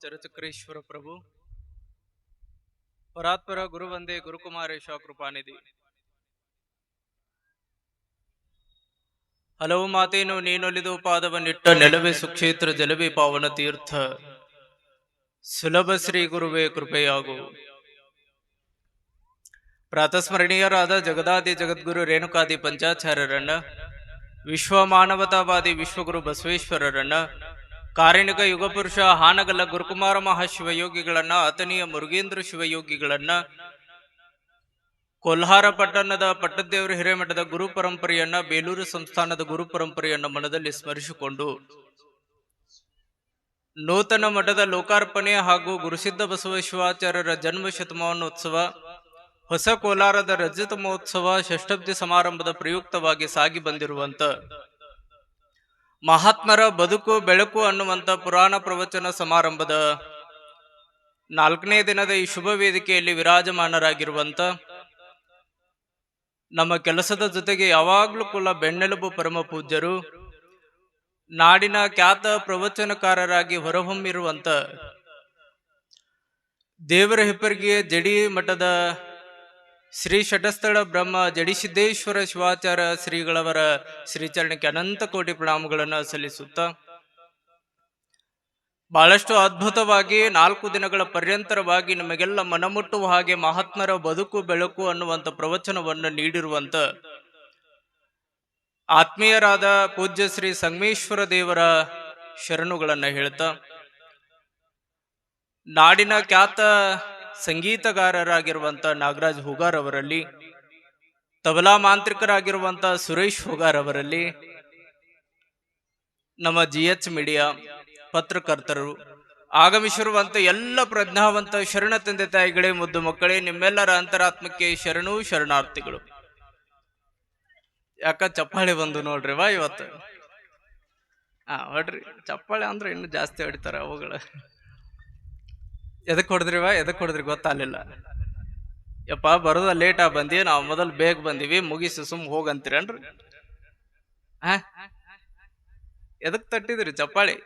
ಚರಚಕ್ರೇಶ್ವರ ಪ್ರಭು ಪರಾತ್ಪರ ಗುರುವಂದೇ ಗುರುಕುಮಾರೇಶ ಕೃಪಾನಿಧಿ. ಹಲವು ಮಾತೇನು ನೀನೊಲಿದು ಪಾದವನ್ನಿಟ್ಟ ನೆಲವೇ ಸುಕ್ಷೇತ್ರ ಜಲವೇ ಪಾವನ ತೀರ್ಥ ಸುಲಭ ಶ್ರೀ ಗುರುವೇ ಕೃಪೆಯಾಗು. ಪ್ರಾತಸ್ಮರಣೀಯರಾದ ಜಗದಾದಿ ಜಗದ್ಗುರು ರೇಣುಕಾದಿ ಪಂಚಾಚಾರ್ಯರನ್ನ, ವಿಶ್ವ ಮಾನವತಾವಾದಿ ವಿಶ್ವಗುರು ಬಸವೇಶ್ವರರನ್ನ, ಕಾರಣಿಕ ಯುಗಪುರುಷ ಹಾನಗಲ್ಲ ಗುರುಕುಮಾರ ಮಹಾಶಿವಯೋಗಿಗಳನ್ನ, ಆತನೀಯ ಮುರುಗೇಂದ್ರ ಶಿವಯೋಗಿಗಳನ್ನ, ಕೊಲ್ಹಾರ ಪಟ್ಟಣದ ಪಟ್ಟದೇವರ ಹಿರೇಮಠದ ಗುರು ಪರಂಪರೆಯನ್ನ, ಬೇಲೂರು ಸಂಸ್ಥಾನದ ಗುರು ಪರಂಪರೆಯನ್ನ ಮನದಲ್ಲಿ ಸ್ಮರಿಸಿಕೊಂಡು ನೂತನ ಮಠದ ಲೋಕಾರ್ಪಣೆ ಹಾಗೂ ಗುರುಸಿದ್ಧ ಬಸವ ಶಿವಾಚಾರ್ಯರ ಜನ್ಮ ಶತಮಾನೋತ್ಸವ, ಹೊಸ ಕೋಲಾರದ ರಜತ ಮಹೋತ್ಸವ ಷಷ್ಠಬ್ದಿ ಸಮಾರಂಭದ ಪ್ರಯುಕ್ತವಾಗಿ ಸಾಗಿ ಬಂದಿರುವಂತ ಮಹಾತ್ಮರ ಬದುಕು ಬೆಳಕು ಅನ್ನುವಂತ ಪುರಾಣ ಪ್ರವಚನ ಸಮಾರಂಭದ 4ನೇ ದಿನದ ಈ ಶುಭ ವೇದಿಕೆಯಲ್ಲಿ ವಿರಾಜಮಾನರಾಗಿರುವಂತ ನಮ್ಮ ಕೆಲಸದ ಜೊತೆಗೆ ಯಾವಾಗ್ಲೂ ಕೂಡ ಬೆನ್ನೆಲುಬು ಪರಮ ಪೂಜ್ಯರು, ನಾಡಿನ ಖ್ಯಾತ ಪ್ರವಚನಕಾರರಾಗಿ ಹೊರಹೊಮ್ಮಿರುವಂತ ದೇವರ ಹೆಪ್ಪರಿಗೆಯ ಜಡಿ ಮಠದ ಶ್ರೀ ಶಟಸ್ಥಳ ಬ್ರಹ್ಮ ಜಡಿಸಿದ್ದೇಶ್ವರ ಶಿವಾಚಾರ್ಯ ಶ್ರೀಗಳವರ ಶ್ರೀಚರಣಕ್ಕೆ ಅನಂತ ಕೋಟಿ ಪ್ರಣಾಮಗಳನ್ನು ಸಲ್ಲಿಸುತ್ತ, ಬಹಳಷ್ಟು ಅದ್ಭುತವಾಗಿ 4 ದಿನಗಳ ಪರ್ಯಂತರವಾಗಿ ನಮಗೆಲ್ಲ ಮನಮುಟ್ಟುವ ಹಾಗೆ ಮಹಾತ್ಮರ ಬದುಕು ಬೆಳಕು ಅನ್ನುವಂಥ ಪ್ರವಚನವನ್ನು ನೀಡಿರುವಂತ ಆತ್ಮೀಯರಾದ ಪೂಜ್ಯ ಶ್ರೀ ಸಂಗಮೇಶ್ವರ ದೇವರ ಶರಣುಗಳನ್ನ ಹೇಳ್ತಾ, ನಾಡಿನ ಖ್ಯಾತ ಸಂಗೀತಗಾರರಾಗಿರುವಂತ ನಾಗರಾಜ್ ಹುಗಾರ್ ಅವರಲ್ಲಿ, ತಬಲಾ ಮಾಂತ್ರಿಕರಾಗಿರುವಂತ ಸುರೇಶ್ ಹುಗಾರ್ ಅವರಲ್ಲಿ, ನಮ್ಮ GH ಮೀಡಿಯಾ ಪತ್ರಕರ್ತರು ಆಗಮಿಸಿರುವಂತ ಎಲ್ಲ ಪ್ರಜ್ಞಾವಂತ ಶರಣ ತಂದೆ ತಾಯಿಗಳೇ, ಮುದ್ದು ಮಕ್ಕಳೇ, ನಿಮ್ಮೆಲ್ಲರ ಅಂತರಾತ್ಮಕ್ಕೆ ಶರಣು ಶರಣಾರ್ಥಿಗಳು. ಯಾಕ ಚಪ್ಪಾಳೆ ಬಂದು ನೋಡ್ರಿ ವಾ ಇವತ್ತು. ಹೊಡ್ರಿ ಚಪ್ಪಾಳೆ ಅಂದ್ರೆ ಇನ್ನು ಜಾಸ್ತಿ ಹೊಡಿತಾರ ಅವುಗಳ. ಎದಕ್ ಹೊಡೆದ್ರಿ ಗೊತ್ತಾಗಲಿಲ್ಲ. ಯಪ್ಪ ಬರೋದ ಲೇಟ್ ಆಗಿ ಬಂದಿ, ನಾವು ಮೊದಲು ಬೇಗ ಬಂದಿವಿ, ಮುಗಿಸಿ ಸುಮ್ ಹೋಗಂತೀರನ್ರಿ. ಎದಕ್ ತಟ್ಟಿದ್ರಿ ಚಪ್ಪಾಳಿ?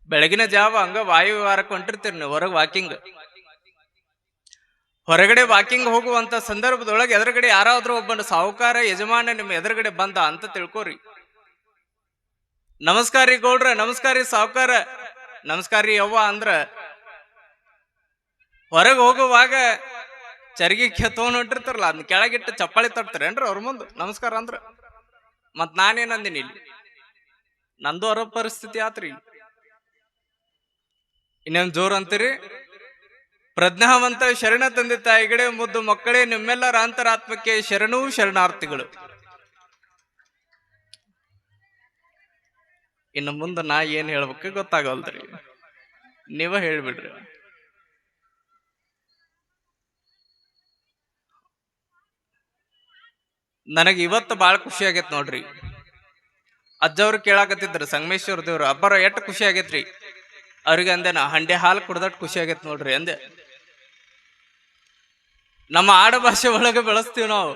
ಬೆಳಗಿನ ಜಾವ ಹಂಗ ವಾಯುವಾರಕ್ಕೆ ಹೊಂಟಿರ್ತೀರಿ ನೀವು ಹೊರಗೆ ವಾಕಿಂಗ್. ಹೊರಗಡೆ ವಾಕಿಂಗ್ ಹೋಗುವಂತ ಸಂದರ್ಭದೊಳಗೆ ಎದುರುಗಡೆ ಯಾರಾದ್ರೂ ಒಬ್ಬನ ಸಾಹುಕಾರ ಯಜಮಾನ ನಿಮ್ಮ ಎದುರುಗಡೆ ಬಂದ ಅಂತ ತಿಳ್ಕೊರಿ. ನಮಸ್ಕಾರಿ ಗೌಡ್ರ, ನಮಸ್ಕಾರಿ ಸಾಹುಕಾರ, ನಮಸ್ಕಾರಿ ಯವ್ವ ಅಂದ್ರ ಹೊರಗೆ ಹೋಗುವಾಗ ಚರ್ಗಿ ತಗೊಂಡ್ ಹೊಂಟಿರ್ತಾರಲ್ಲ, ಅದನ್ನ ಕೆಳಗಿಟ್ಟು ಚಪ್ಪಾಳಿ ತಟ್ತಾರೇನ್ರಿ ಅವ್ರ ಮುಂದೆ ನಮಸ್ಕಾರ ಅಂದ್ರ. ಮತ್ ನಾನೇನಂದಿನಿ, ಇಲ್ಲಿ ನಂದು ಹೊರ ಪರಿಸ್ಥಿತಿ ಆತ್ರಿ. ಇನ್ನೇನ್ ಜೋರ್ ಅಂತೀರಿ? ಪ್ರಜ್ಞಾವಂತ ಶರಣ ತಂದೆ ತಾಯಿಗಳೇ, ಮುದ್ದು ಮಕ್ಕಳೇ, ನಿಮ್ಮೆಲ್ಲರ ಅಂತರಾತ್ಮಕ್ಕೆ ಶರಣೂ ಶರಣಾರ್ಥಿಗಳು. ಇನ್ನು ಮುಂದೆ ನಾ ಏನ್ ಹೇಳ್ಬೇಕು ಗೊತ್ತಾಗಲ್ರಿ, ನೀವ ಹೇಳ್ಬಿಡ್ರಿ. ನನಗೆ ಇವತ್ತು ಬಾಳ ಖುಷಿ ಆಗೈತ್ ನೋಡ್ರಿ. ಅಜ್ಜವ್ರು ಕೇಳಾಕತ್ತಿದ್ರು ಸಂಗಮೇಶ್ವರ ದೇವ್ರು, ಅಬ್ಬರ ಎಷ್ಟು ಖುಷಿ ಆಗೈತ್ರಿ ಅವ್ರಿಗೆ ಅಂದೆ. ನಾ ಹಂಡೆ ಹಾಲು ಕುಡ್ದಟ್ ಖುಷಿ ಆಗೈತ್ ನೋಡ್ರಿ ಅಂದೆ. ನಮ್ಮ ಆಡ ಭಾಷೆ ಒಳಗೆ ಬೆಳೆಸ್ತೀವಿ ನಾವು.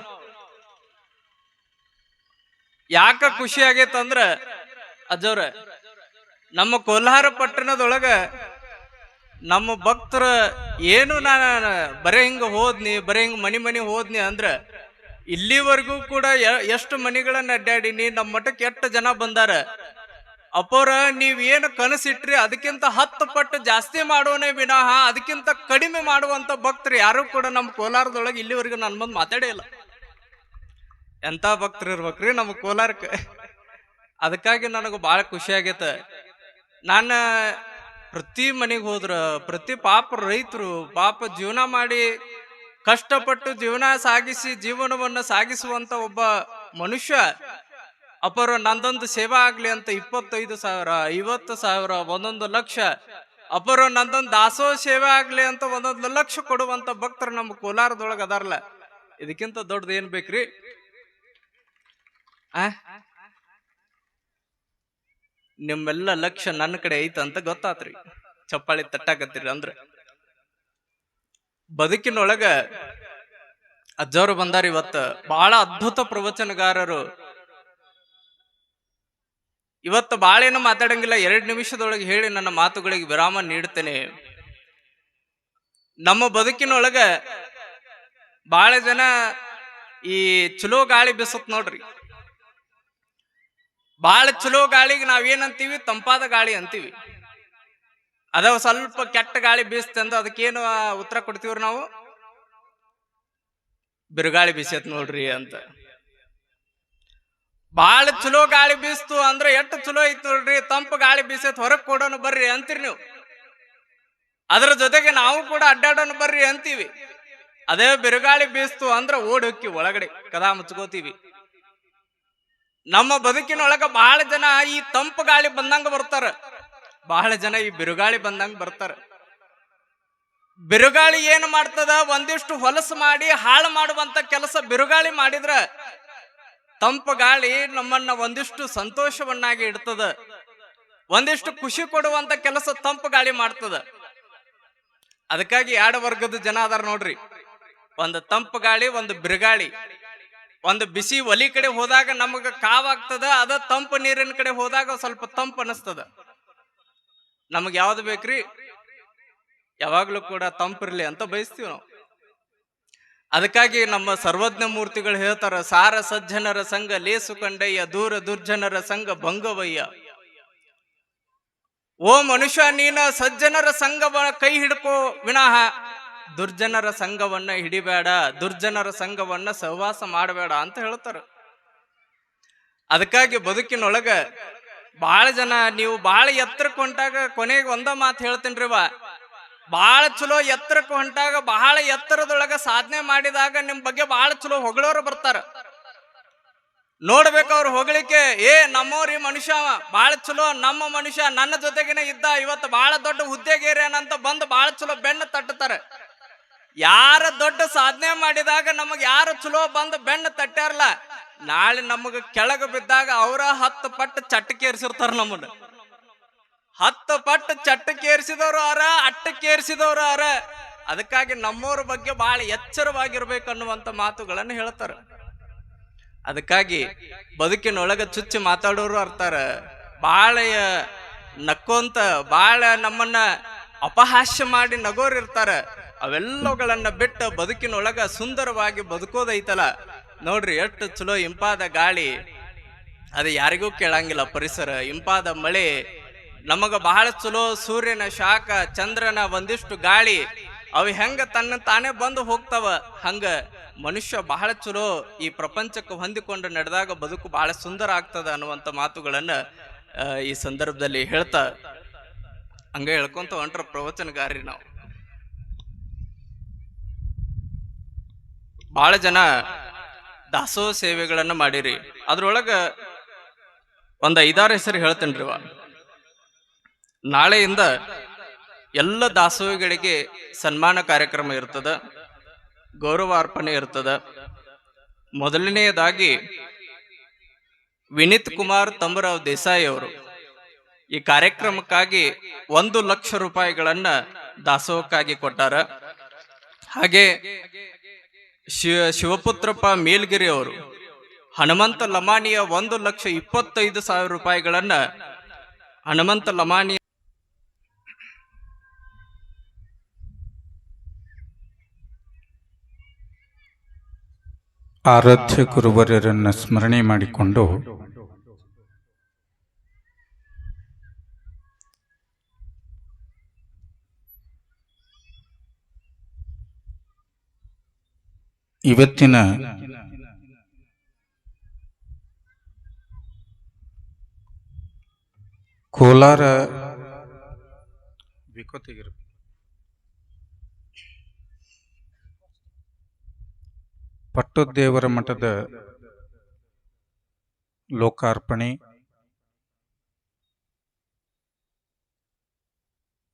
ಯಾಕ ಖುಷಿ ಆಗೈತಂದ್ರ ಅಜ್ಜವ್ರ, ನಮ್ಮ ಕೋಲಾರ ಪಟ್ಟಣದೊಳಗ ನಮ್ಮ ಭಕ್ತರ ಏನು ನಾನು ಬರೇ ಹಿಂಗ ಹೋದ್ನಿ, ಬರೇ ಹಿಂಗ ಮನಿ ಹೋದ್ನಿ ಅಂದ್ರ ಇಲ್ಲಿವರೆಗೂ ಕೂಡ ಎಷ್ಟು ಮನಿಗಳನ್ನ ಅಡ್ಡಾಡಿನಿ, ನಮ್ಮ ಮಠಕ್ಕೆ ಎಷ್ಟು ಜನ ಬಂದಾರ. ಅಪ್ಪೋರ ನೀವೇನು ಕನಸಿಟ್ರಿ ಅದಕ್ಕಿಂತ 10 ಪಟ್ಟು ಜಾಸ್ತಿ ಮಾಡೋನೇ ವಿನಃ ಅದಕ್ಕಿಂತ ಕಡಿಮೆ ಮಾಡುವಂತ ಭಕ್ತರು ಯಾರು ಕೂಡ ನಮ್ಮ ಕೋಲಾರದೊಳಗೆ ಇಲ್ಲಿವರೆಗೂ ನನ್ನ ಮುಂದೆ ಮಾತಾಡೇ ಇಲ್ಲ. ಎಂತ ಭಕ್ತರು ಇರ್ಬೇಕ್ರಿ ನಮ್ಮ ಕೋಲಾರಕ್ಕೆ. ಅದಕ್ಕಾಗಿ ನನಗೆ ಬಹಳ ಖುಷಿ ಆಗೈತೆ. ನಾನು ಪ್ರತಿ ಮನೆಗೆ ಹೋದ್ರ ಪ್ರತಿ ಪಾಪ ರೈತರು ಪಾಪ ಜೀವನ ಮಾಡಿ ಕಷ್ಟಪಟ್ಟು ಜೀವನ ಸಾಗಿಸಿ ಜೀವನವನ್ನ ಸಾಗಿಸುವಂತ ಒಬ್ಬ ಮನುಷ್ಯ ಅಪರ ನಂದೊಂದು ಸೇವಾ ಆಗ್ಲಿ ಅಂತ 25,000 50,000 1 ಲಕ್ಷ ಅಪರ ನಂದೊಂದು ದಾಸೋಹ ಸೇವೆ ಆಗ್ಲಿ ಅಂತ 1 ಲಕ್ಷ ಕೊಡುವಂತ ಭಕ್ತರು ನಮ್ಮ ಕೋಲಾರದೊಳಗ ಅದಾರಲ್ಲ, ಇದಕ್ಕಿಂತ ದೊಡ್ಡದು ಏನ್ ಬೇಕ್ರಿ? ನಿಮ್ಮೆಲ್ಲ ಲಕ್ಷ್ಯ ನನ್ನ ಕಡೆ ಐತಂತ ಗೊತ್ತಾತ್ರಿ. ಚಪ್ಪಾಳಿ ತಟ್ಟಾಕತ್ತೀರಿ ಅಂದ್ರೆ ಬದುಕಿನೊಳಗ ಅಜ್ಜವ್ರು ಬಂದಾರ. ಇವತ್ತ ಬಹಳ ಅದ್ಭುತ ಪ್ರವಚನಗಾರರು. ಇವತ್ತು ಬಾಳೇನು ಮಾತಾಡಂಗಿಲ್ಲ, 2 ನಿಮಿಷದೊಳಗೆ ಹೇಳಿ ನನ್ನ ಮಾತುಗಳಿಗೆ ವಿರಾಮ ನೀಡ್ತೇನೆ. ನಮ್ಮ ಬದುಕಿನೊಳಗ ಬಾಳ ಜನ ಈ ಚಲೋ ಗಾಳಿ ಬೀಸತ್ ನೋಡ್ರಿ. ಬಾಳ ಚಲೋ ಗಾಳಿಗೆ ನಾವೇನಂತೀವಿ? ತಂಪಾದ ಗಾಳಿ ಅಂತೀವಿ. ಅದ ಸ್ವಲ್ಪ ಕೆಟ್ಟ ಗಾಳಿ ಬೀಸ್ತಂದ ಅದಕ್ಕೇನು ಉತ್ತರ ಕೊಡ್ತೀವ್ರಿ ನಾವು? ಬಿರುಗಾಳಿ ಬೀಸತ್ ನೋಡ್ರಿ ಅಂತ. ಬಾಳ ಚಲೋ ಗಾಳಿ ಬೀಸ್ತು ಅಂದ್ರೆ ಎಷ್ಟು ಚಲೋ ಐತ್ ನೋಡ್ರಿ, ತಂಪು ಗಾಳಿ ಬೀಸತ್ ಹೊರಗ್ ಕೊಡೋನು ಬರ್ರಿ ಅಂತೀರಿ ನೀವು. ಅದ್ರ ಜೊತೆಗೆ ನಾವು ಕೂಡ ಅಡ್ಡಾಡೋನು ಬರ್ರಿ ಅಂತೀವಿ. ಅದೇ ಬಿರುಗಾಳಿ ಬೀಸ್ತು ಅಂದ್ರೆ ಓಡಿ ಹೋಕ್ಕಿ ಒಳಗಡೆ ಕದಾ ಮುಚ್ಕೋತೀವಿ. ನಮ್ಮ ಬದುಕಿನೊಳಗ ಬಹಳ ಜನ ಈ ತಂಪು ಗಾಳಿ ಬಂದಂಗ ಬರ್ತಾರ, ಬಹಳ ಜನ ಈ ಬಿರುಗಾಳಿ ಬಂದಂಗ ಬರ್ತಾರ. ಬಿರುಗಾಳಿ ಏನು ಮಾಡ್ತದ? ಒಂದಿಷ್ಟು ಹೊಲಸು ಮಾಡಿ ಹಾಳು ಮಾಡುವಂತ ಕೆಲಸ ಬಿರುಗಾಳಿ ಮಾಡಿದ್ರ, ತಂಪು ಗಾಳಿ ನಮ್ಮನ್ನ ಒಂದಿಷ್ಟು ಸಂತೋಷವನ್ನಾಗಿ ಇಡ್ತದ, ಒಂದಿಷ್ಟು ಖುಷಿ ಕೊಡುವಂತ ಕೆಲಸ ತಂಪು ಗಾಳಿ ಮಾಡ್ತದ. ಅದಕ್ಕಾಗಿ 2 ವರ್ಗದ ಜನ ಅದಾರ ನೋಡ್ರಿ. ಒಂದು ತಂಪು ಗಾಳಿ, ಒಂದು ಬಿರುಗಾಳಿ. ಒಂದು ಬಿಸಿ ಒಲಿ ಕಡೆ ಹೋದಾಗ ನಮಗ ಕಾವಾಗ್ತದ, ಅದ ತಂಪು ನೀರಿನ ಕಡೆ ಹೋದಾಗ ಸ್ವಲ್ಪ ತಂಪು ಅನಿಸ್ತದ. ನಮಗ್ ಯಾವ್ದು ಬೇಕ್ರಿ? ಯಾವಾಗ್ಲೂ ಕೂಡ ತಂಪಿರ್ಲಿ ಅಂತ ಬಯಸ್ತೀವಿ ನಾವು. ಅದಕ್ಕಾಗಿ ನಮ್ಮ ಸರ್ವಜ್ಞ ಮೂರ್ತಿಗಳು ಹೇಳ್ತಾರ, ಸಾರ ಸಜ್ಜನರ ಸಂಘ ಲೇಸು ಕಂಡಯ್ಯ, ದೂರ ದುರ್ಜನರ ಸಂಘ ಭಂಗವಯ್ಯ. ಓ ಮನುಷ್ಯ, ನೀನ ಸಜ್ಜನರ ಸಂಘವ ಕೈ ಹಿಡ್ಕೋ ವಿನಃ ದುರ್ಜನರ ಸಂಘವನ್ನ ಹಿಡಿಬೇಡ, ದುರ್ಜನರ ಸಂಘವನ್ನ ಸಹವಾಸ ಮಾಡಬೇಡ ಅಂತ ಹೇಳ್ತಾರ. ಅದಕ್ಕಾಗಿ ಬದುಕಿನೊಳಗ ಬಹಳ ಜನ, ನೀವು ಬಹಳ ಎತ್ತರಕ್ಕೆ ಹೊಂಟಾಗ ಕೊನೆಗೆ ಒಂದ ಮಾತು ಹೇಳ್ತೇನ್ರಿವ, ಬಹಳ ಚಲೋ ಎತ್ತರಕ್ಕೆ ಹೊಂಟಾಗ, ಬಹಳ ಎತ್ತರದೊಳಗ ಸಾಧನೆ ಮಾಡಿದಾಗ ನಿಮ್ ಬಗ್ಗೆ ಬಹಳ ಚಲೋ ಹೊಗಳೋರು ಬರ್ತಾರ. ನೋಡ್ಬೇಕು ಅವ್ರು ಹೊಗಳಿಕೆ, ನಮ್ಮವ್ರಿ ಮನುಷ್ಯ ಬಹಳ ಚಲೋ, ನಮ್ಮ ಮನುಷ್ಯ ನನ್ನ ಜೊತೆಗಿನ ಇದ್ದ, ಇವತ್ತು ಬಹಳ ದೊಡ್ಡ ಹುದ್ದೆಗೇರೇನಂತ ಬಂದು ಬಹಳ ಚಲೋ ಬೆನ್ನು ತಟ್ಟುತ್ತಾರೆ. ಯಾರ ದೊಡ್ಡ ಸಾಧನೆ ಮಾಡಿದಾಗ ನಮಗ್ ಯಾರು ಚಲೋ ಬಂದು ಬೆನ್ನು ತಟ್ಟಾರಲ್ಲ, ನಾಳೆ ನಮಗ ಕೆಳಗ ಬಿದ್ದಾಗ ಅವರ 10 ಪಟ್ಟು ಚಟ್ಟಕ್ಕೇರಿಸಿರ್ತಾರ. ನಮ್ಮನ್ನ 10 ಪಟ್ಟು ಚಟ್ಟಕ್ಕೇರಿಸಿದವರು ಅರ, ಅಟ್ಟಕ್ಕೇರಿಸಿದವರು ಅರ. ಅದಕ್ಕಾಗಿ ನಮ್ಮವ್ರ ಬಗ್ಗೆ ಬಹಳ ಎಚ್ಚರವಾಗಿರ್ಬೇಕನ್ನುವಂತ ಮಾತುಗಳನ್ನು ಹೇಳ್ತಾರ. ಅದಕ್ಕಾಗಿ ಬದುಕಿನೊಳಗ ಚುಚ್ಚಿ ಮಾತಾಡೋರು ಅರ್ತಾರ, ಬಾಳ ನಕ್ಕೋಂತ ಬಾಳ ನಮ್ಮನ್ನ ಅಪಹಾಸ್ಯ ಮಾಡಿ ನಗೋರ್ ಇರ್ತಾರ. ಅವೆಲ್ಲವುಗಳನ್ನ ಬಿಟ್ಟು ಬದುಕಿನೊಳಗ ಸುಂದರವಾಗಿ ಬದುಕೋದೈತಲ್ಲ ನೋಡ್ರಿ, ಎಷ್ಟು ಚಲೋ ಇಂಪಾದ ಗಾಳಿ, ಅದು ಯಾರಿಗೂ ಕೇಳಂಗಿಲ್ಲ. ಪರಿಸರ ಇಂಪಾದ ಮಳೆ, ನಮಗ ಬಹಳ ಚಲೋ ಸೂರ್ಯನ ಶಾಖ, ಚಂದ್ರನ ಒಂದಿಷ್ಟು ಗಾಳಿ, ಅವು ಹೆಂಗ ತನ್ನ ತಾನೇ ಬಂದು ಹೋಗ್ತಾವ, ಹಂಗ ಮನುಷ್ಯ ಬಹಳ ಚಲೋ ಈ ಪ್ರಪಂಚಕ್ಕೆ ಹೊಂದಿಕೊಂಡು ನಡೆದಾಗ ಬದುಕು ಬಹಳ ಸುಂದರ ಆಗ್ತದ ಅನ್ನುವಂಥ ಮಾತುಗಳನ್ನ ಈ ಸಂದರ್ಭದಲ್ಲಿ ಹೇಳ್ತಾ ಹಂಗ ಹೇಳ್ಕೊಂತ ಹೊಂಟ್ರ ಪ್ರವಚನಗಾರಿ. ನಾವು ಬಹಳ ಜನ ದಾಸೋಹ ಸೇವೆಗಳನ್ನ ಮಾಡಿರಿ. ಅದ್ರೊಳಗ ಒಂದ್ 5-6 ಹೆಸರು ಹೇಳ್ತೇನ್ರಿ. ನಾಳೆಯಿಂದ ಎಲ್ಲ ದಾಸೋಹಿಗಳಿಗೆ ಸನ್ಮಾನ ಕಾರ್ಯಕ್ರಮ ಇರ್ತದ, ಗೌರವಾರ್ಪಣೆ ಇರ್ತದ. ಮೊದಲನೆಯದಾಗಿ ವಿನೀತ್ ಕುಮಾರ್ ತಮ್ಮರಾವ್ ದೇಸಾಯಿ ಅವರು ಈ ಕಾರ್ಯಕ್ರಮಕ್ಕಾಗಿ 1 ಲಕ್ಷ ರೂಪಾಯಿಗಳನ್ನ ದಾಸೋಹಕ್ಕಾಗಿ ಕೊಟ್ಟಾರ. ಹಾಗೆ ಶಿವಪುತ್ರಪ್ಪ ಮೇಲ್ಗಿರಿ ಅವರು ಹನುಮಂತ ಲಮಾನಿಯ 1,25,000 ರೂಪಾಯಿಗಳನ್ನ ಹನುಮಂತ ಲಮಾನಿ ಆರಾಧ್ಯ ಗುರುವರ್ಯರನ್ನ ಸ್ಮರಣೆ ಮಾಡಿಕೊಂಡು ಇವತ್ತಿನ ಕೋಲಾರ ಪಟ್ಟದೇವರ ಮಠದ ಲೋಕಾರ್ಪಣೆ,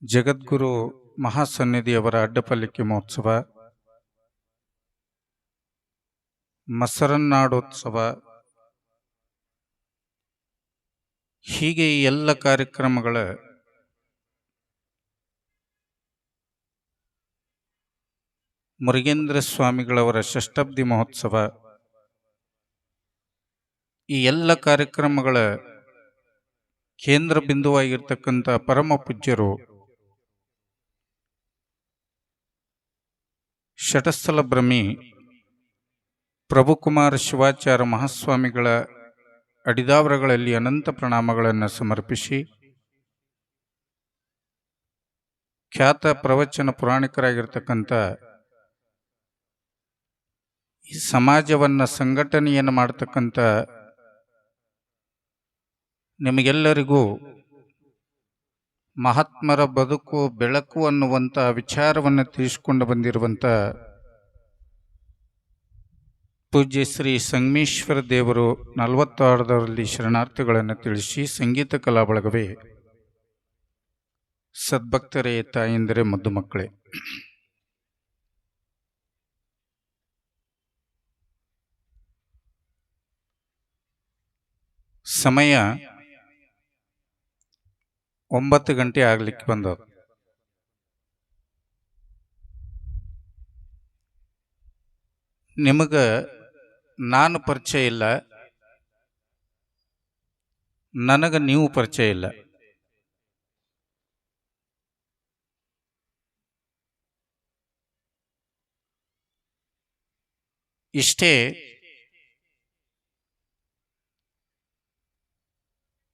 ಜಗದ್ಗುರು ಮಹಾಸನ್ನಿಧಿಯವರ ಅಡ್ಡಪಲ್ಲಿಕೆ ಮಹೋತ್ಸವ, ಮಸರನ್ನಾಡೋತ್ಸವ, ಹೀಗೆ ಈ ಎಲ್ಲ ಕಾರ್ಯಕ್ರಮಗಳ ಮುರುಗೇಂದ್ರ ಸ್ವಾಮಿಗಳವರ ಷಷ್ಠಬ್ದಿ ಮಹೋತ್ಸವ, ಈ ಎಲ್ಲ ಕಾರ್ಯಕ್ರಮಗಳ ಕೇಂದ್ರ ಬಿಂದುವಾಗಿರ್ತಕ್ಕಂಥ ಪರಮ ಪೂಜ್ಯರು ಶಟಸ್ಥಲ ಬ್ರಹ್ಮಿ ಪ್ರಭುಕುಮಾರ ಶಿವಾಚಾರ್ಯ ಮಹಾಸ್ವಾಮಿಗಳ ಅಡಿದಾವರಗಳಲ್ಲಿ ಅನಂತ ಪ್ರಣಾಮಗಳನ್ನು ಸಮರ್ಪಿಸಿ, ಖ್ಯಾತ ಪ್ರವಚನ ಪುರಾಣಿಕರಾಗಿರ್ತಕ್ಕಂಥ ಈ ಸಮಾಜವನ್ನು ಸಂಘಟನೆಯನ್ನು ಮಾಡತಕ್ಕಂಥ ನಿಮಗೆಲ್ಲರಿಗೂ ಮಹಾತ್ಮರ ಬದುಕು ಬೆಳಕು ಅನ್ನುವಂಥ ವಿಚಾರವನ್ನು ತಿಳಿಸಿಕೊಂಡು ಬಂದಿರುವಂಥ ಪೂಜ್ಯ ಶ್ರೀ ಸಂಗಮೇಶ್ವರ ದೇವರು 46ರಲ್ಲಿ ಶರಣಾರ್ಥಿಗಳನ್ನು ತಿಳಿಸಿ, ಸಂಗೀತ ಕಲಾ ಬಳಗವೇ, ಸದ್ಭಕ್ತರೇ, ತಾಯಂದಿರೇ, ಮುದ್ದು ಮಕ್ಕಳೇ, ಸಮಯ 9 ಗಂಟೆ ಆಗ್ಲಿಕ್ಕೆ ಬಂದದ್ದು. ನಿಮಗೆ ನಾನು ಪರಿಚಯ ಇಲ್ಲ, ನನಗೆ ನೀವು ಪರಿಚಯ ಇಲ್ಲ. ಇಷ್ಟೇ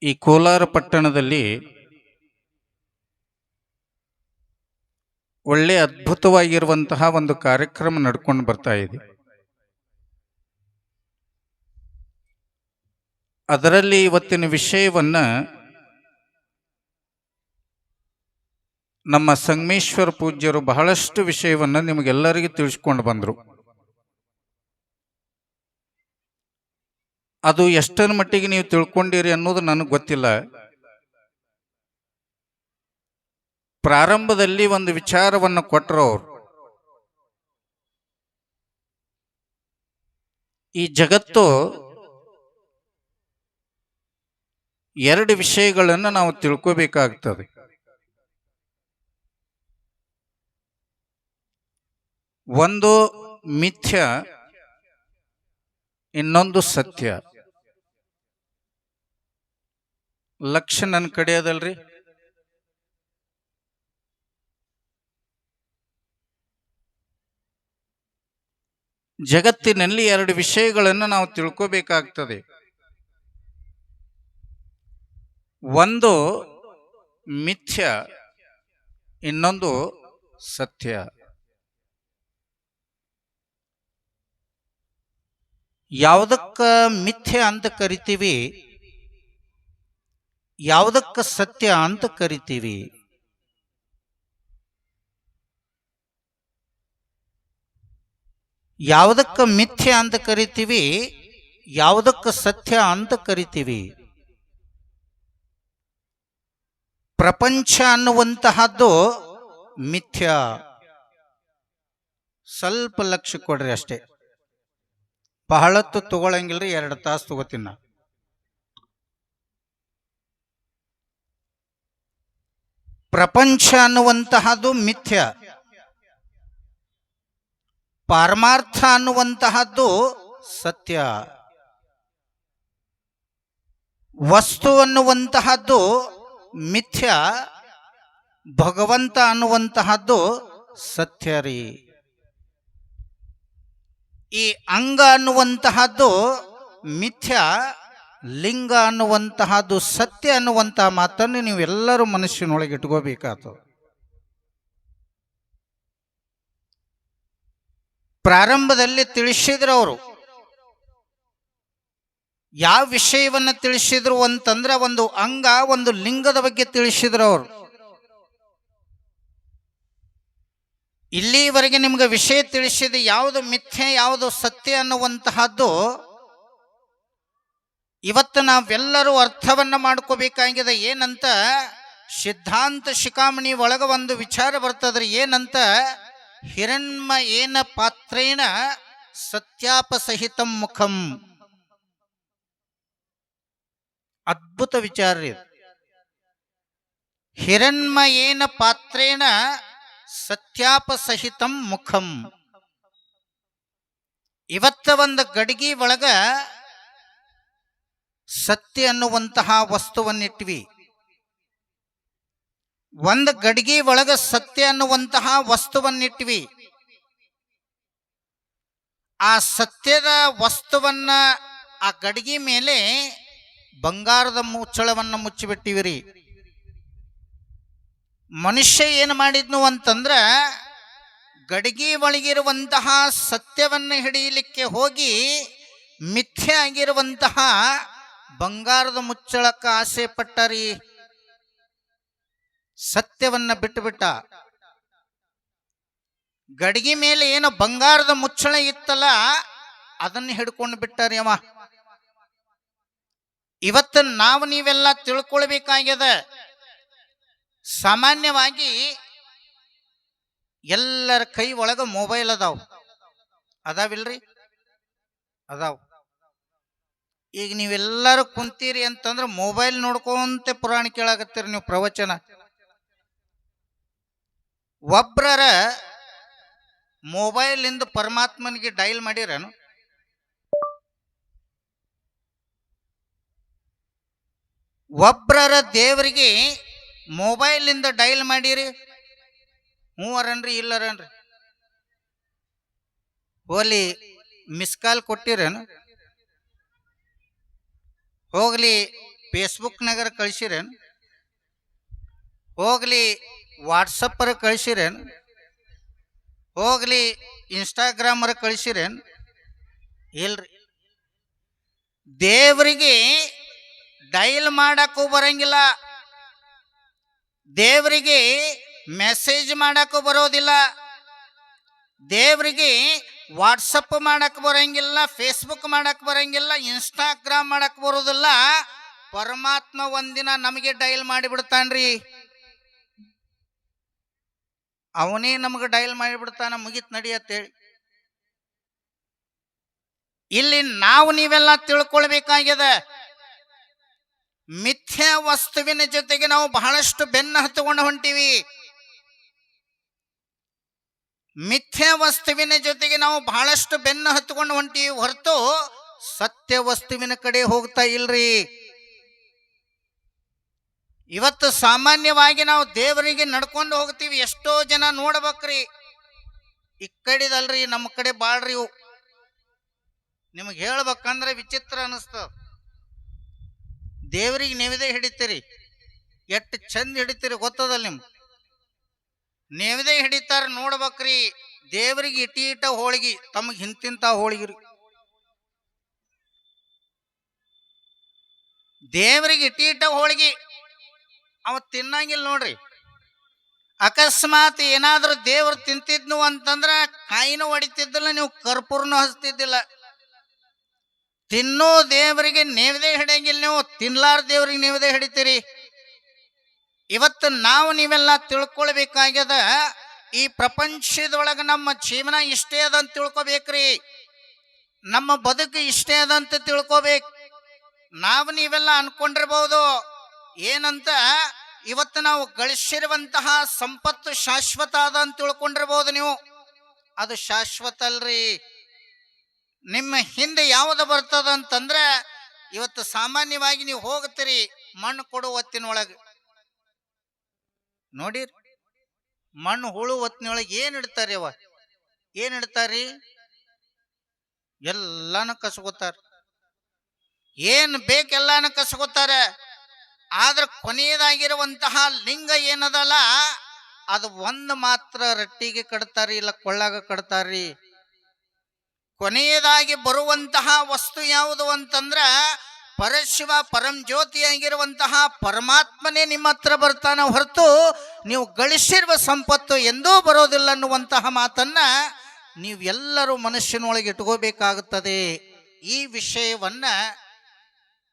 ಈ ಕೋಲಾರ ಪಟ್ಟಣದಲ್ಲಿ ಒಳ್ಳೆ ಅದ್ಭುತವಾಗಿರುವಂತಹ ಒಂದು ಕಾರ್ಯಕ್ರಮ ನಡ್ಕೊಂಡು ಬರ್ತಾ ಇದೆ. ಅದರಲ್ಲಿ ಇವತ್ತಿನ ವಿಷಯವನ್ನ ನಮ್ಮ ಸಂಗಮೇಶ್ವರ ಪೂಜ್ಯರು ಬಹಳಷ್ಟು ವಿಷಯವನ್ನ ನಿಮಗೆಲ್ಲರಿಗೂ ತಿಳಿಸ್ಕೊಂಡು ಬಂದರು. ಅದು ಎಷ್ಟರ ಮಟ್ಟಿಗೆ ನೀವು ತಿಳ್ಕೊಂಡಿರಿ ಅನ್ನೋದು ನನಗೆ ಗೊತ್ತಿಲ್ಲ. ಪ್ರಾರಂಭದಲ್ಲಿ ಒಂದು ವಿಚಾರವನ್ನು ಕೊಟ್ಟರು ಅವರು. ಈ ಜಗತ್ತು 2 ವಿಷಯಗಳನ್ನು ನಾವು ತಿಳ್ಕೋಬೇಕಾಗ್ತದೆ. ಒಂದು ಮಿಥ್ಯ, ಇನ್ನೊಂದು ಸತ್ಯ. ಲಕ್ಷ್ಯ ನನ್ನ ಕಡೆ ಅದಲ್ರಿ. ಜಗತ್ತಿನಲ್ಲಿ 2 ವಿಷಯಗಳನ್ನು ನಾವು ತಿಳ್ಕೋಬೇಕಾಗ್ತದೆ. ಒಂದು ಮಿಥ್ಯ, ಇನ್ನೊಂದು ಸತ್ಯ. ಯಾವುದಕ್ಕ ಮಿಥ್ಯ ಅಂತ ಕರಿತೀವಿ, ಯಾವುದಕ್ಕ ಸತ್ಯ ಅಂತ ಕರಿತೀವಿ. ಯಾವುದಕ್ಕ ಮಿಥ್ಯ ಅಂತ ಕರಿತೀವಿ, ಯಾವುದಕ್ಕ ಸತ್ಯ ಅಂತ ಕರಿತೀವಿ. ಪ್ರಪಂಚ ಅನ್ನುವಂತಹದ್ದು ಮಿಥ್ಯ. ಸ್ವಲ್ಪ ಲಕ್ಷ್ಯ ಕೊಡ್ರಿ ಅಷ್ಟೇ. ಬಹಳತ್ತು ತಗೊಳಂಗಿಲ್ರಿ, 2 ತಾಸು ತಗೋತೀನಿ ನಾ. ಪ್ರಪಂಚ ಅನ್ನುವಂತಹದ್ದು ಮಿಥ್ಯ, ಪಾರಮಾರ್ಥ ಅನ್ನುವಂತಹದ್ದು ಸತ್ಯ. ವಸ್ತು ಅನ್ನುವಂತಹದ್ದು ಮಿಥ್ಯ, ಭಗವಂತ ಅನ್ನುವಂತಹದ್ದು ಸತ್ಯ ರೀ. ಈ ಅಂಗ ಅನ್ನುವಂತಹದ್ದು ಮಿಥ್ಯ, ಲಿಂಗ ಅನ್ನುವಂತಹದ್ದು ಸತ್ಯ ಅನ್ನುವಂತಹ ಮಾತನ್ನು ನೀವೆಲ್ಲರೂ ಮನಸ್ಸಿನೊಳಗೆ ಇಟ್ಕೋಬೇಕಾಗ್ತದೆ. ಪ್ರಾರಂಭದಲ್ಲಿ ತಿಳಿಸಿದ್ರು ಅವರು. ಯಾವ ವಿಷಯವನ್ನು ತಿಳಿಸಿದ್ರು ಅಂತಂದ್ರೆ, ಒಂದು ಅಂಗ, ಒಂದು ಲಿಂಗದ ಬಗ್ಗೆ ತಿಳಿಸಿದ್ರು ಅವರು. ಇಲ್ಲಿವರೆಗೆ ನಿಮ್ಗೆ ವಿಷಯ ತಿಳಿಸಿದ ಯಾವುದು ಮಿಥ್ಯೆ ಯಾವುದು ಸತ್ಯ ಅನ್ನುವಂತಹದ್ದು ಇವತ್ತು ನಾವೆಲ್ಲರೂ ಅರ್ಥವನ್ನ ಮಾಡ್ಕೋಬೇಕಾಗಿದೆ. ಏನಂತ ಸಿದ್ಧಾಂತ ಶಿಖಾಮಣಿ ಒಳಗ ಒಂದು ವಿಚಾರ ಬರ್ತದ್ರಿ. ಏನಂತ, ಹಿರಣ್ಮಯೇನ ಪಾತ್ರೇಣ ಸತ್ಯಾಪಸಹಿತಂ ಮುಖಂ. ಅದ್ಭುತ ವಿಚಾರ ರೀ. ಹಿರಣ್ಮಯೇನ ಪಾತ್ರೇಣ ಸತ್ಯಾಪಸಹಿತಂ ಮುಖಂ. ಇವತ್ತ ಒಂದು ಗಡಿಗೆ ಒಳಗ ಸತ್ಯ ಅನ್ನುವಂತಹ ವಸ್ತುವನ್ನಿಟ್ವಿ. ಒಂದು ಗಡಿಗೆ ಒಳಗ ಸತ್ಯ ಅನ್ನುವಂತಹ ವಸ್ತುವನ್ನಿಟ್ವಿ. ಆ ಸತ್ಯದ ವಸ್ತುವನ್ನ ಆ ಗಡಿಗೆ ಮೇಲೆ ಬಂಗಾರದ ಮುಚ್ಚಳವನ್ನ ಮುಚ್ಚಿಬಿಟ್ಟಿವಿರಿ. ಮನುಷ್ಯ ಏನು ಮಾಡಿದ್ನು ಅಂತಂದ್ರ ಗಡಿಗೆ ಒಳಗಿರುವಂತಹ ಸತ್ಯವನ್ನು ಹಿಡಿಯಲಿಕ್ಕೆ ಹೋಗಿ ಮಿಥ್ಯೆ ಆಗಿರುವಂತಹ ಬಂಗಾರದ ಮುಚ್ಚಳಕ್ಕೆ ಆಸೆ ಪಟ್ಟರಿ. ಸತ್ಯವನ್ನ ಬಿಟ್ಟುಬಿಟ್ಟ. ಗಡಿಗೆ ಮೇಲೆ ಏನು ಬಂಗಾರದ ಮುಚ್ಚಳ ಇತ್ತಲ್ಲ ಅದನ್ನು ಹಿಡ್ಕೊಂಡು ಬಿಟ್ಟಾರಿ ಅವ. ಇವತ್ತು ನಾವು ನೀವೆಲ್ಲ ತಿಳ್ಕೊಳ್ಬೇಕಾಗ್ಯದ. ಸಾಮಾನ್ಯವಾಗಿ ಎಲ್ಲರ ಕೈ ಒಳಗ ಮೊಬೈಲ್ ಅದಾವಿಲ್ರಿ? ಅದಾವ. ಈಗ ನೀವೆಲ್ಲರೂ ಕುಂತೀರಿ ಅಂತಂದ್ರೆ ಮೊಬೈಲ್ ನೋಡ್ಕೊಂತ ಪುರಾಣ ಕೇಳಾಕತ್ತೀರಿ ನೀವು, ಪ್ರವಚನ. ಒಬ್ರರ ಮೊಬೈಲ್ ಇಂದ ಪರಮಾತ್ಮನಿಗೆ ಡೈಲ್ ಮಾಡಿರೇನು? ಒಬ್ರರ ದೇವರಿಗೆ ಮೊಬೈಲ್ ಇಂದ ಡೈಲ್ ಮಾಡಿರಿ? ಹ್ಞೂರನ್ರಿ ಇಲ್ಲರನ್ರಿ? ಹೋಲಿ ಮಿಸ್ ಕಾಲ್ ಕೊಟ್ಟಿರೇನು? ಹೋಗ್ಲಿ ಫೇಸ್ಬುಕ್ನಾಗರ ಕಳಿಸಿರೇನು? ಹೋಗ್ಲಿ ವಾಟ್ಸಪ್ಪರ ಕಳಿಸಿರೇನು? ಹೋಗ್ಲಿ ಇನ್ಸ್ಟಾಗ್ರಾಮರ ಕಳಿಸಿರೇನು? ಇಲ್ರಿ. ದೇವರಿಗೆ ಡೈಲ್ ಮಾಡಕ್ಕೂ ಬರಂಗಿಲ್ಲ, ದೇವರಿಗೆ ಮೆಸೇಜ್ ಮಾಡಕ್ಕೂ ಬರೋದಿಲ್ಲ, ದೇವರಿಗೆ ವಾಟ್ಸಪ್ ಮಾಡಕ್ ಬರಂಗಿಲ್ಲ, ಫೇಸ್ಬುಕ್ ಮಾಡಕ್ ಬರಂಗಿಲ್ಲ, ಇನ್ಸ್ಟಾಗ್ರಾಮ್ ಮಾಡಕ್ ಬರೋದಿಲ್ಲ. ಪರಮಾತ್ಮ ಒಂದಿನ ನಮಗೆ ಡೈಲ್ ಮಾಡಿಬಿಡ್ತಾನ್ರಿ. ಅವನೇ ನಮಗೆ ಡೈಲ್ ಮಾಡಿಬಿಡ್ತಾನ, ಮುಗಿತ್ ನಡಿಯತ್ತೇಳಿ. ಇಲ್ಲಿ ನಾವು ನೀವೆಲ್ಲ ತಿಳ್ಕೊಳ್ಬೇಕಾಗ್ಯದ. ಮಿಥ್ಯಾ ವಸ್ತುವಿನ ಜೊತೆಗೆ ನಾವು ಬಹಳಷ್ಟು ಬೆನ್ನು ಹತ್ತುಕೊಂಡು ಹೊಂಟಿವಿ. ಮಿಥ್ಯಾ ವಸ್ತುವಿನ ಜೊತೆಗೆ ನಾವು ಬಹಳಷ್ಟು ಬೆನ್ನು ಹತ್ತುಕೊಂಡು ಹೊಂಟಿವಿ ಹೊರತು ಸತ್ಯ ವಸ್ತುವಿನ ಕಡೆ ಹೋಗ್ತಾ ಇಲ್ರಿ. ಇವತ್ತು ಸಾಮಾನ್ಯವಾಗಿ ನಾವು ದೇವರಿಗೆ ನಡ್ಕೊಂಡು ಹೋಗ್ತೀವಿ. ಎಷ್ಟೋ ಜನ ನೋಡ್ಬೇಕ್ರಿ, ಈ ಕಡೆದಲ್ರಿ ನಮ್ಮ ಕಡೆ ಬಾಳ್ರಿ. ನಿಮಗೆ ಹೇಳ್ಬೇಕಂದ್ರೆ ವಿಚಿತ್ರ ಅನಿಸ್ತದ. ದೇವರಿಗೆ ನೇವಿದೆ ಹಿಡಿತೀರಿ, ಎಷ್ಟು ಚಂದ ಹಿಡಿತೀರಿ ಗೊತ್ತದಲ್ಲ ನಿಮ್ಗೆ. ನೇವಿದೆ ಹಿಡಿತಾರ ನೋಡ್ಬೇಕ್ರಿ. ದೇವರಿಗೆ ಇಟೀಟ ಹೋಳಿಗೆ, ತಮಗೆ ಹಿಂತಿಂತ ಹೋಳಿಗಿರಿ. ದೇವರಿಗೆ ಇಟೀಟ ಹೋಳಿಗೆ ಅವ ತಿನ್ನಂಗಿಲ್ಲ ನೋಡ್ರಿ. ಅಕಸ್ಮಾತ್ ಏನಾದ್ರೂ ದೇವ್ರು ತಿಂತಿದ್ನು ಅಂತಂದ್ರ ಕಾಯಿನೂ ಹೊಡಿತಿದ್ದಿಲ್ಲ, ನೀವು ಕರ್ಪೂರನು ಹಚ್ತಿದ್ದಿಲ್ಲ. ತಿನ್ನೋ ದೇವರಿಗೆ ನೇವದೆ ಹಿಡಿಯಂಗಿಲ್ಲ, ನೀವು ತಿನ್ಲಾರ ದೇವರಿಗೆ ನೇವದೆ ಹಿಡಿತೀರಿ. ಇವತ್ತು ನಾವು ನೀವೆಲ್ಲ ತಿಳ್ಕೊಳ್ಬೇಕಾಗ್ಯದ. ಈ ಪ್ರಪಂಚದೊಳಗೆ ನಮ್ಮ ಜೀವನ ಇಷ್ಟೇ ಅದಂತ ತಿಳ್ಕೊಬೇಕ್ರಿ. ನಮ್ಮ ಬದುಕು ಇಷ್ಟೇ ಅದಂತ ತಿಳ್ಕೊಬೇಕು. ನಾವು ನೀವೆಲ್ಲ ಅನ್ಕೊಂಡಿರ್ಬೋದು ಏನಂತ, ಇವತ್ತು ನಾವು ಗಳಿಸಿರುವಂತಹ ಸಂಪತ್ತು ಶಾಶ್ವತ ಅದ ಅಂತ ತಿಳ್ಕೊಂಡಿರ್ಬೋದು ನೀವು. ಅದು ಶಾಶ್ವತ ಅಲ್ರಿ. ನಿಮ್ಮ ಹಿಂದೆ ಯಾವುದು ಬರ್ತದ ಅಂತಂದ್ರೆ, ಇವತ್ತು ಸಾಮಾನ್ಯವಾಗಿ ನೀವು ಹೋಗ್ತೀರಿ ಮಣ್ಣು ಕೊಡು ಹೊತ್ತಿನೊಳಗೆ ನೋಡಿರಿ, ಮಣ್ಣು ಹುಳು ಹೊತ್ತಿನೊಳಗೆ ಏನ್ ಇಡ್ತಾರಿ? ಅವ ಏನ್ ಇಡ್ತಾರಿ? ಎಲ್ಲಾನು ಕಸ್ಕೋತಾರ. ಏನ್ ಬೇಕೆಲ್ಲಾನು ಕಸ್ಕೋತಾರ. ಆದ್ರೆ ಕೊನೆಯದಾಗಿರುವಂತಹ ಲಿಂಗ ಏನದಲ್ಲ, ಅದು ಒಂದು ಮಾತ್ರ ರಟ್ಟಿಗೆ ಕಟ್ತಾರಿ, ಇಲ್ಲ ಕೊಳ್ಳಾಗ ಕಟ್ತಾರಿ. ಕೊನೆಯದಾಗಿ ಬರುವಂತಹ ವಸ್ತು ಯಾವುದು ಅಂತಂದ್ರ ಪರಶಿವ ಪರಂ ಜ್ಯೋತಿಯಾಗಿರುವಂತಹ ಪರಮಾತ್ಮನೇ ನಿಮ್ಮ ಹತ್ರ ಬರ್ತಾನ ಹೊರತು ನೀವು ಗಳಿಸಿರುವ ಸಂಪತ್ತು ಎಂದೂ ಬರೋದಿಲ್ಲ ಅನ್ನುವಂತಹ ಮಾತನ್ನ ನೀವೆಲ್ಲರೂ ಮನುಷ್ಯನೊಳಗೆ ಇಟ್ಕೋಬೇಕಾಗುತ್ತದೆ. ಈ ವಿಷಯವನ್ನ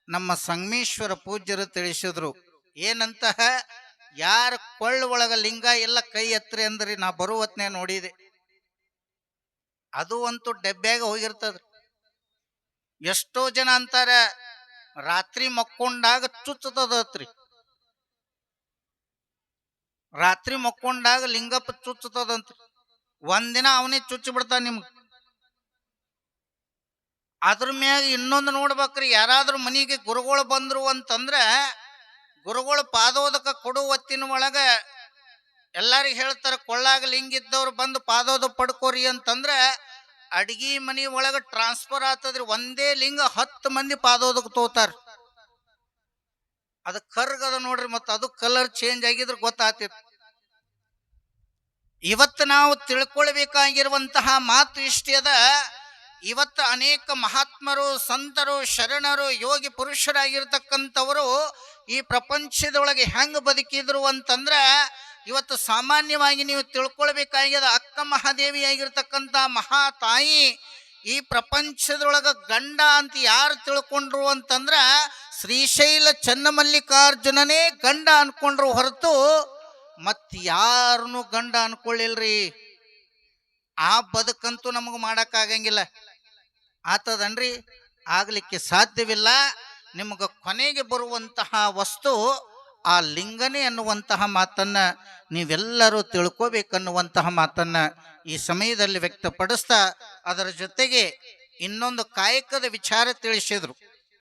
ನಮ್ಮ ಸಂಗಮೇಶ್ವರ ಪೂಜ್ಯರು ತಿಳಿಸಿದ್ರು. ಏನಂತ, ಯಾರ ಕೊಳ್ಳ ಒಳಗ ಲಿಂಗ ಎಲ್ಲ ಕೈ ಎತ್ತರಿ ಅಂದ್ರಿ. ನಾ ಬರುವತ್ನೇ ನೋಡಿದೆ, ಅದು ಅಂತೂ ಡಬ್ಬ್ಯಾಗ ಹೋಗಿರ್ತದ್ರಿ. ಎಷ್ಟೋ ಜನ ಅಂತಾರ ರಾತ್ರಿ ಮಕ್ಕೊಂಡಾಗ ಚುಚ್ಚತದತ್ರಿ, ರಾತ್ರಿ ಮಕ್ಕೊಂಡಾಗ ಲಿಂಗಪ್ಪ ಚುಚ್ಚತದಂತ್ರಿ. ಒಂದಿನ ಅವನೇ ಚುಚ್ಚಿ ಬಿಡ್ತಾನ ನಿಮ್ಗೆ. ಅದ್ರ ಮ್ಯಾಗ ಇನ್ನೊಂದು ನೋಡ್ಬೇಕ್ರಿ, ಯಾರಾದ್ರೂ ಮನೆಗೆ ಗುರುಗಳು ಬಂದ್ರು ಅಂತಂದ್ರ ಗುರುಗಳು ಪಾದೋದಕ ಕೊಡು ಹೊತ್ತಿನ ಒಳಗ ಎಲ್ಲಾರಿಗೆ ಹೇಳ್ತಾರ ಕೊಳ್ಳಾಗ ಲಿಂಗ ಇದ್ದವ್ರು ಬಂದು ಪಾದೋದು ಪಡ್ಕೋರಿ ಅಂತಂದ್ರ ಅಡ್ಗಿ ಮನಿ ಒಳಗ ಟ್ರಾನ್ಸ್ಫರ್ ಆತದ್ರಿ. ಒಂದೇ ಲಿಂಗ 10 ಮಂದಿ ಪಾದೋದಕ್ಕೆ ತೋತಾರ. ಅದು ಕರ್ಗದ ನೋಡ್ರಿ, ಮತ್ತೆ ಅದು ಕಲರ್ ಚೇಂಜ್ ಆಗಿದ್ರೆ ಗೊತ್ತಾಗ್ತಿತ್ತು. ಇವತ್ತು ನಾವು ತಿಳ್ಕೊಳ್ಬೇಕಾಗಿರುವಂತಹ ಮಾತು ಇಷ್ಟೇ ಅದ. ಇವತ್ತು ಅನೇಕ ಮಹಾತ್ಮರು, ಸಂತರು, ಶರಣರು, ಯೋಗಿ ಪುರುಷರಾಗಿರ್ತಕ್ಕಂಥವರು ಈ ಪ್ರಪಂಚದೊಳಗೆ ಹೆಂಗ ಬದುಕಿದ್ರು ಅಂತಂದ್ರ, ಇವತ್ತು ಸಾಮಾನ್ಯವಾಗಿ ನೀವು ತಿಳ್ಕೊಳ್ಬೇಕಾಗ್ಯದ ಅಕ್ಕ ಮಹಾದೇವಿ ಆಗಿರ್ತಕ್ಕಂಥ ಮಹಾ ತಾಯಿ ಈ ಪ್ರಪಂಚದೊಳಗ ಗಂಡ ಅಂತ ಯಾರು ತಿಳ್ಕೊಂಡ್ರು ಅಂತಂದ್ರ ಶ್ರೀಶೈಲ ಚನ್ನಮಲ್ಲಿಕಾರ್ಜುನನೇ ಗಂಡ ಅನ್ಕೊಂಡ್ರು ಹೊರತು ಮತ್ ಯಾರನ್ನು ಗಂಡ ಅನ್ಕೊಳ್ಳಿಲ್ರಿ. ಆ ಬದುಕಂತೂ ನಮಗ ಮಾಡಕ್ಕಾಗಂಗಿಲ್ಲ. ಆತದನ್ರಿ, ಆಗ್ಲಿಕ್ಕೆ ಸಾಧ್ಯವಿಲ್ಲ. ನಿಮಗ ಕೊನೆಗೆ ಬರುವಂತಹ ವಸ್ತು ಆ ಲಿಂಗನೇ ಅನ್ನುವಂತಹ ಮಾತನ್ನ ನೀವೆಲ್ಲರೂ ತಿಳ್ಕೋಬೇಕನ್ನುವಂತಹ ಮಾತನ್ನ ಈ ಸಮಯದಲ್ಲಿ ವ್ಯಕ್ತಪಡಿಸ್ತಾ ಅದರ ಜೊತೆಗೆ ಇನ್ನೊಂದು ಕಾಯಕದ ವಿಚಾರ ತಿಳಿಸಿದ್ರು.